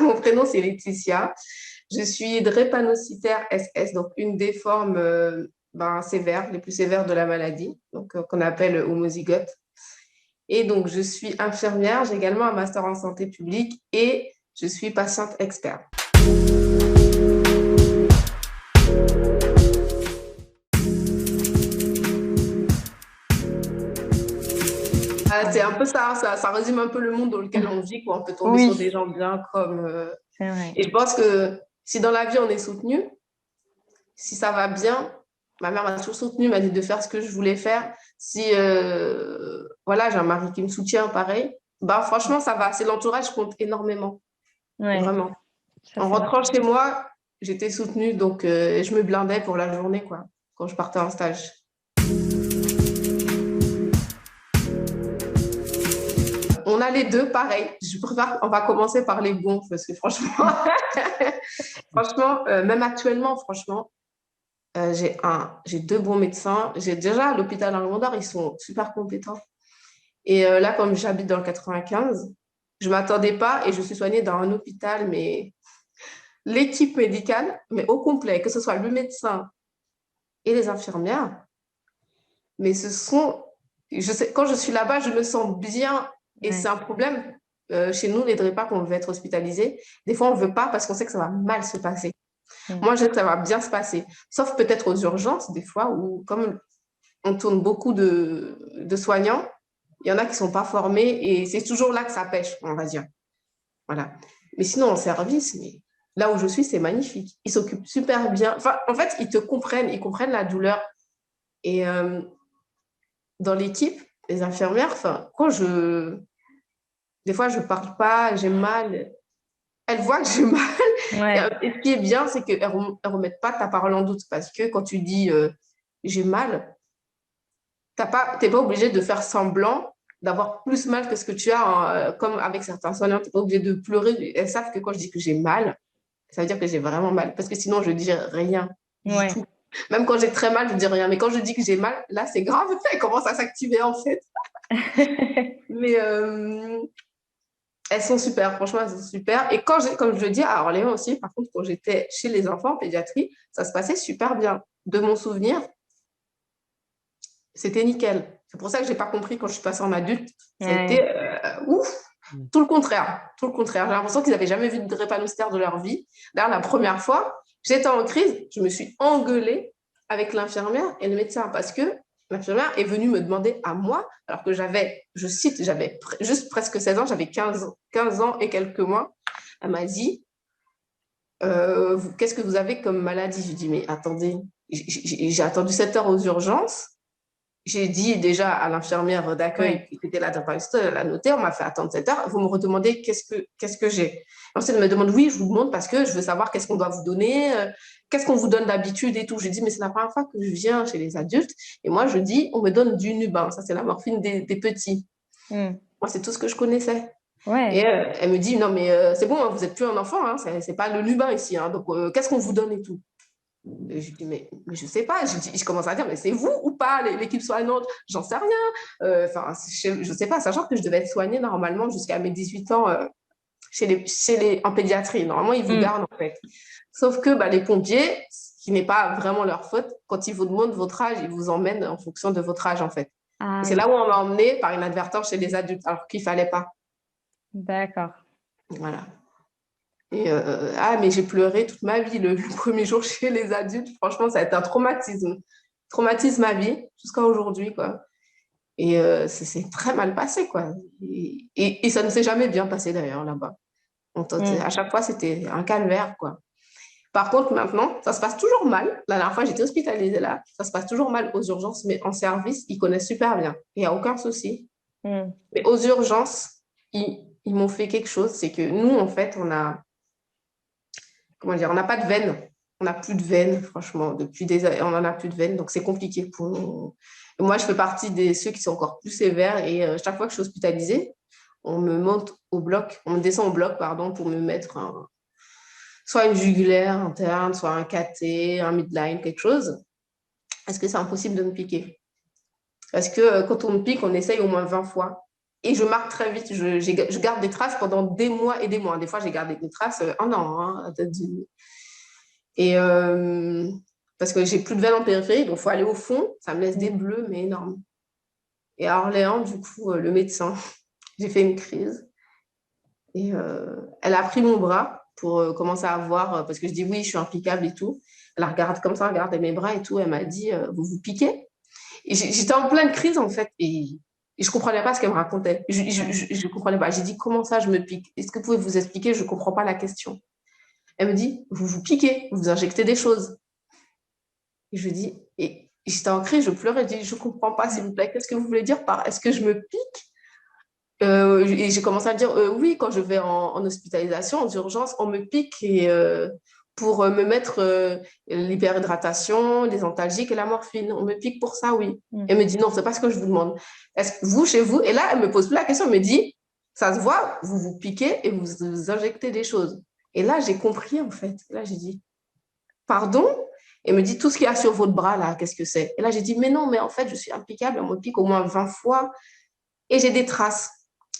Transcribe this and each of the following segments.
Mon prénom, c'est Laetitia. Je suis drépanocytaire SS, donc une des formes sévères, les plus sévères de la maladie, donc qu'on appelle homozygote. Et donc, je suis infirmière, j'ai également un master en santé publique et je suis patiente experte. C'est un peu ça résume un peu le monde dans lequel on vit, quoi. On peut tomber sur Oui, des gens bien comme... c'est vrai. Et je pense que si dans la vie on est soutenu, si ça va bien, ma mère m'a toujours soutenue, m'a dit de faire ce que je voulais faire. Si voilà, j'ai un mari qui me soutient, pareil, bah franchement, ça va. C'est l'entourage qui compte énormément, Ouais, vraiment. ça En c'est vrai. rentrant chez moi, j'étais soutenue, donc je me blindais pour la journée, quoi, quand je partais en stage. On a les deux, pareil. Je préfère, on va commencer par les bons, parce que franchement, franchement, même actuellement, franchement, j'ai deux bons médecins. J'ai déjà à l'hôpital Armandor, ils sont super compétents. Et là, comme j'habite dans le 95, je ne m'attendais pas et je suis soignée dans un hôpital, mais l'équipe médicale, mais au complet, que ce soit le médecin et les infirmières, mais ce sont, je sais, quand je suis là-bas, je me sens bien et c'est Ouais. un problème. Chez nous, les DREPA, quand on veut être hospitalisé, des fois, on ne veut pas parce qu'on sait que ça va mal se passer. Mm. Moi, je sais que ça va bien se passer, sauf peut-être aux urgences, des fois, où comme on tourne beaucoup de soignants, il y en a qui ne sont pas formés et c'est toujours là que ça pêche, on va dire. Voilà. Mais sinon, en service, mais là où je suis, c'est magnifique. Ils s'occupent super bien. Enfin, en fait, ils comprennent la douleur. Et dans l'équipe, les infirmières, enfin, des fois, je parle pas, j'ai mal. Elles voient que j'ai mal. Ouais, Et ce qui est bien, c'est qu'elles ne remettent pas ta parole en doute parce que quand tu dis j'ai mal, t'es pas obligé de faire semblant d'avoir plus mal que ce que tu as, hein, comme avec certains soignants, tu n'es pas obligé de pleurer. Elles savent que quand je dis que j'ai mal, ça veut dire que j'ai vraiment mal. Parce que sinon, je dis rien du ouais. tout. Même quand j'ai très mal, je dis rien. Mais quand je dis que j'ai mal, là, c'est grave. Elle commence à s'activer, en fait. Mais elles sont super. Franchement, elles sont super. Et comme je le dis à Orléans aussi, par contre, quand j'étais chez les enfants en pédiatrie, ça se passait super bien. De mon souvenir, c'était nickel. C'est pour ça que j'ai pas compris quand je suis passée en adulte. Ça a été Ouais. ouf. Tout le contraire. Tout le contraire. J'ai l'impression qu'ils n'avaient jamais vu de drépanocytaire de leur vie. D'ailleurs, la première fois, j'étais en crise, je me suis engueulée avec l'infirmière et le médecin parce que l'infirmière est venue me demander à moi, alors que je cite, j'avais juste presque 16 ans, j'avais 15 ans et quelques mois. Elle m'a dit, qu'est-ce que vous avez comme maladie? Je dis, mais attendez, j'ai attendu 7 heures aux urgences. J'ai dit déjà à l'infirmière d'accueil Ouais. qui était là dans elle a noté, on m'a fait attendre 7 heures. Vous me redemandez qu'est-ce que j'ai. Ensuite, elle me demande, oui, je vous demande parce que je veux savoir qu'est-ce qu'on doit vous donner, qu'est-ce qu'on vous donne d'habitude et tout. Je dis, mais c'est la première fois que je viens chez les adultes. Et moi, je dis, on me donne du Nubin. Ça, c'est la morphine des petits. Mm. Moi, c'est tout ce que je connaissais. Et Ouais. elle me dit, non, mais c'est bon, hein, vous n'êtes plus un enfant, hein, c'est pas le Nubin ici. Hein, donc, qu'est-ce qu'on vous donne et tout. Et je dis, mais je sais pas. Je commence à dire, mais c'est vous ou pas, l'équipe soignante? J'en sais rien. Enfin, je sais pas, sachant que je devais être soignée normalement jusqu'à mes 18 ans en pédiatrie. Normalement, ils vous Mm. gardent, en fait. Sauf que bah, les pompiers, ce qui n'est pas vraiment leur faute, quand ils vous demandent votre âge, ils vous emmènent en fonction de votre âge, en fait. Et Ah c'est oui, là où on m'a emmené par inadvertance chez les adultes, alors qu'il fallait pas. d'accord. Voilà. Et mais j'ai pleuré toute ma vie le premier jour chez les adultes. Franchement, ça a été un traumatisme. Traumatisme à vie jusqu'à aujourd'hui, quoi. Et c'est très mal passé, quoi. Et ça ne s'est jamais bien passé, d'ailleurs, là-bas. Mm. À chaque fois, c'était un calvaire, quoi. Par contre, maintenant, ça se passe toujours mal. La dernière fois, j'étais hospitalisée là. Ça se passe toujours mal aux urgences, mais en service, ils connaissent super bien. Il n'y a aucun souci. Mm. Mais aux urgences, ils m'ont fait quelque chose. C'est que nous, en fait, comment dire, on n'a pas de veine. On n'a plus de veine, franchement. Depuis des années, on n'en a plus de veine. Donc, c'est compliqué pour nous. Et moi, je fais partie de ceux qui sont encore plus sévères. Et chaque fois que je suis hospitalisée, on me monte au bloc, on me descend au bloc, pardon, pour me mettre soit une jugulaire interne, soit un cathé, un midline, quelque chose. Est-ce que c'est impossible de me piquer? Parce que quand on me pique, on essaye au moins 20 fois. et je marque très vite. Je garde des traces pendant des mois et des mois. Des fois, j'ai gardé des traces un an. Hein, et parce que j'ai plus de veine en périphérie, donc il faut aller au fond. Ça me laisse des bleus, mais énormes. Et à Orléans, du coup, le médecin, j'ai fait une crise. Et elle a pris mon bras pour commencer à voir, parce que je dis oui, je suis impeccable et tout. Elle regarde comme ça, regardait mes bras et tout. Elle m'a dit, vous vous piquez? Et j'étais en pleine crise, en fait. Et je ne comprenais pas ce qu'elle me racontait. Je ne comprenais pas. J'ai dit, comment ça, je me pique? Est-ce que vous pouvez vous expliquer? Je ne comprends pas la question. Elle me dit, vous vous piquez, vous injectez des choses. Et je dis, et j'étais en crise, je pleurais. Je dis, je ne comprends pas, s'il vous plaît. Qu'est-ce que vous voulez dire par est-ce que je me pique? Et j'ai commencé à dire, oui, quand je vais en hospitalisation, en urgence, on me pique et, pour me mettre l'hyperhydratation, les antalgiques et la morphine. On me pique pour ça, oui. Elle me dit, non, c'est pas ce que je vous demande. Est-ce que vous, chez vous, et là, elle me pose plus la question, elle me dit, ça se voit, vous vous piquez et vous injectez des choses. Et là, j'ai compris, en fait. Et là, j'ai dit, pardon? Elle me dit, tout ce qu'il y a sur votre bras, là, qu'est-ce que c'est? Et là, j'ai dit, mais non, mais en fait, je suis impeccable, on me pique au moins 20 fois et j'ai des traces.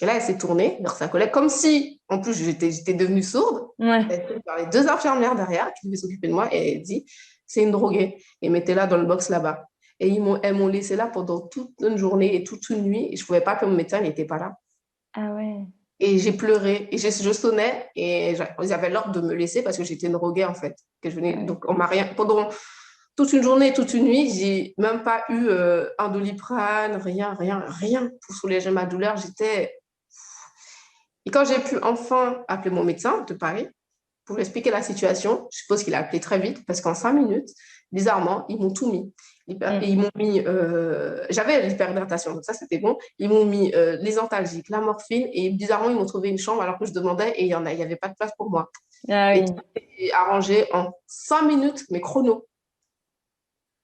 Et là, elle s'est tournée vers sa collègue, comme si, en plus, j'étais devenue sourde. Ouais. Elle était par les deux infirmières derrière qui devaient s'occuper de moi et elle dit, c'est une droguée. Et mettez là dans le box là-bas. Et elles m'ont laissé là pendant toute une journée et toute une nuit. Et je ne pouvais pas que mon médecin n'était pas là. Ah ouais. Et j'ai pleuré. Et je sonnais et ils avaient l'ordre de me laisser parce que j'étais une droguée, en fait. Que je venais, donc, on m'a rien. Pendant toute une journée et toute une nuit, j'ai même pas eu un Doliprane, rien pour soulager ma douleur. Et quand j'ai pu enfin appeler mon médecin de Paris pour lui expliquer la situation, je suppose qu'il a appelé très vite parce qu'en 5 minutes, bizarrement, ils m'ont tout mis. Ils m'ont mis, j'avais l'hyperhydratation, donc ça c'était bon. Ils m'ont mis les antalgiques, la morphine et bizarrement, ils m'ont trouvé une chambre alors que je demandais et il n'y avait pas de place pour moi. Ah oui. Et tout est arrangé en 5 minutes, mais chrono.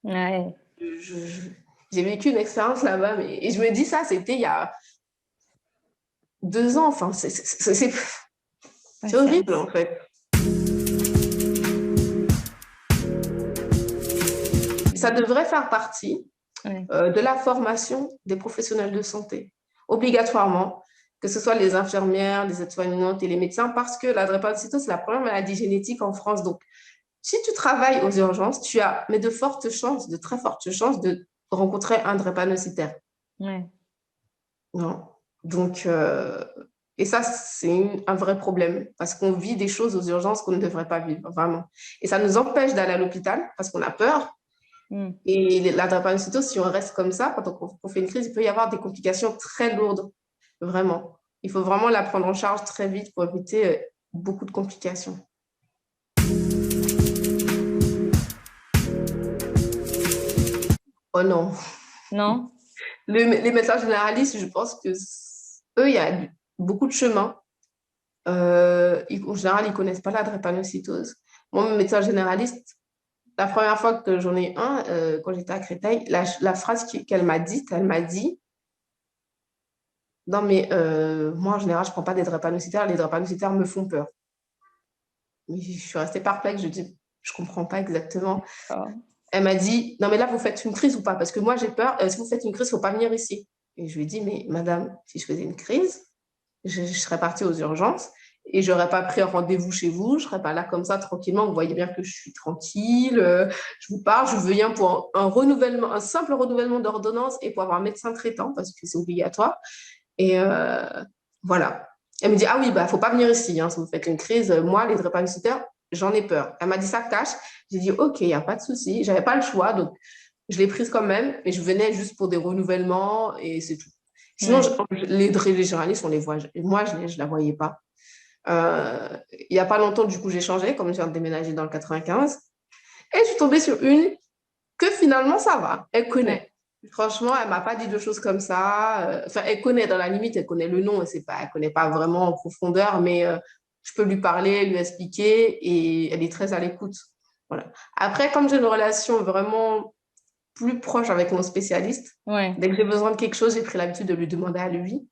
Ouais. J'ai vécu une expérience là-bas, et je me dis ça, c'était il y a 2 ans. Enfin, c'est horrible, en fait. Ça devrait faire partie de la formation des professionnels de santé, obligatoirement, que ce soit les infirmières, les aides-soignantes et les médecins, parce que la drépanocytose, c'est la première maladie génétique en France. Donc, si tu travailles aux urgences, tu as mais de très fortes chances de rencontrer un drépanocytaire. Ouais. Non. Donc, et ça, c'est un vrai problème parce qu'on vit des choses aux urgences qu'on ne devrait pas vivre, vraiment. Et ça nous empêche d'aller à l'hôpital parce qu'on a peur. Et la drépanocytose, si on reste comme ça, pendant qu'on fait une crise, il peut y avoir des complications très lourdes, vraiment. Il faut vraiment la prendre en charge très vite pour éviter beaucoup de complications. Oh non. Non? Les médecins généralistes, je pense que eux, il y a beaucoup de chemin. En général, ils ne connaissent pas la drépanocytose. Moi, mon médecin généraliste, la première fois que j'en ai un, quand j'étais à Créteil, la phrase qu'elle m'a dite, elle m'a dit, non, mais moi, en général, je ne prends pas des drépanocytaires. Les drépanocytaires me font peur. Mais je suis restée perplexe. Je dis, je ne comprends pas exactement. Oh. Elle m'a dit, non, mais là, vous faites une crise ou pas? Parce que moi, j'ai peur. Si vous faites une crise, il ne faut pas venir ici. Et je lui ai dit, mais madame, si je faisais une crise, je serais partie aux urgences et je n'aurais pas pris un rendez-vous chez vous. Je ne serais pas là comme ça, tranquillement. Vous voyez bien que je suis tranquille. Je vous parle. Je viens pour un renouvellement, un simple renouvellement d'ordonnance et pour avoir un médecin traitant parce que c'est obligatoire. Et voilà. Elle me dit, ah oui, bah, faut pas venir ici, hein, si vous faites une crise. Moi, les drépanocytaires, j'en ai peur. Elle m'a dit ça cash. J'ai dit, OK, il n'y a pas de souci. J'avais pas le choix, donc je l'ai prise quand même. Mais je venais juste pour des renouvellements et c'est tout. Sinon, les généralistes, on les voit. Moi, je ne la voyais pas. Il n'y a pas longtemps, du coup, j'ai changé, comme je viens de déménager dans le 95. Et je suis tombée sur une que finalement, ça va. Elle connaît. Franchement, elle ne m'a pas dit de choses comme ça. Enfin, elle connaît dans la limite, elle connaît le nom, elle ne connaît pas vraiment en profondeur, mais je peux lui parler, lui expliquer et elle est très à l'écoute. Voilà. Après, comme j'ai une relation vraiment plus proche avec mon spécialiste, dès que j'ai besoin de quelque chose, j'ai pris l'habitude de lui demander à lui.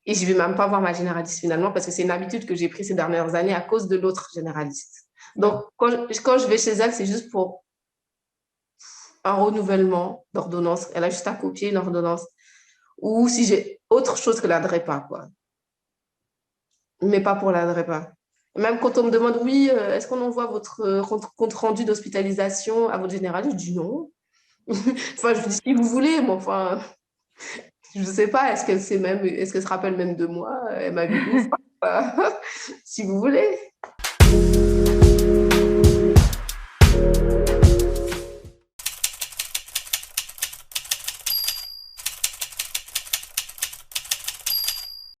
Et je ne vais même pas voir ma généraliste finalement parce que c'est une habitude que j'ai prise ces dernières années à cause de l'autre généraliste. Donc, quand je vais chez elle, c'est juste pour un renouvellement d'ordonnance. Elle a juste à copier une ordonnance. ou si j'ai autre chose que l'ADREPA, quoi. Mais pas pour l'ADREPA. Même quand on me demande, oui, est-ce qu'on envoie votre compte rendu d'hospitalisation à votre généraliste, je dis non. Enfin, je dis si vous voulez, mais enfin, je ne sais pas, est-ce qu'elle se rappelle même de moi? Elle m'a vu une fois. Si vous voulez.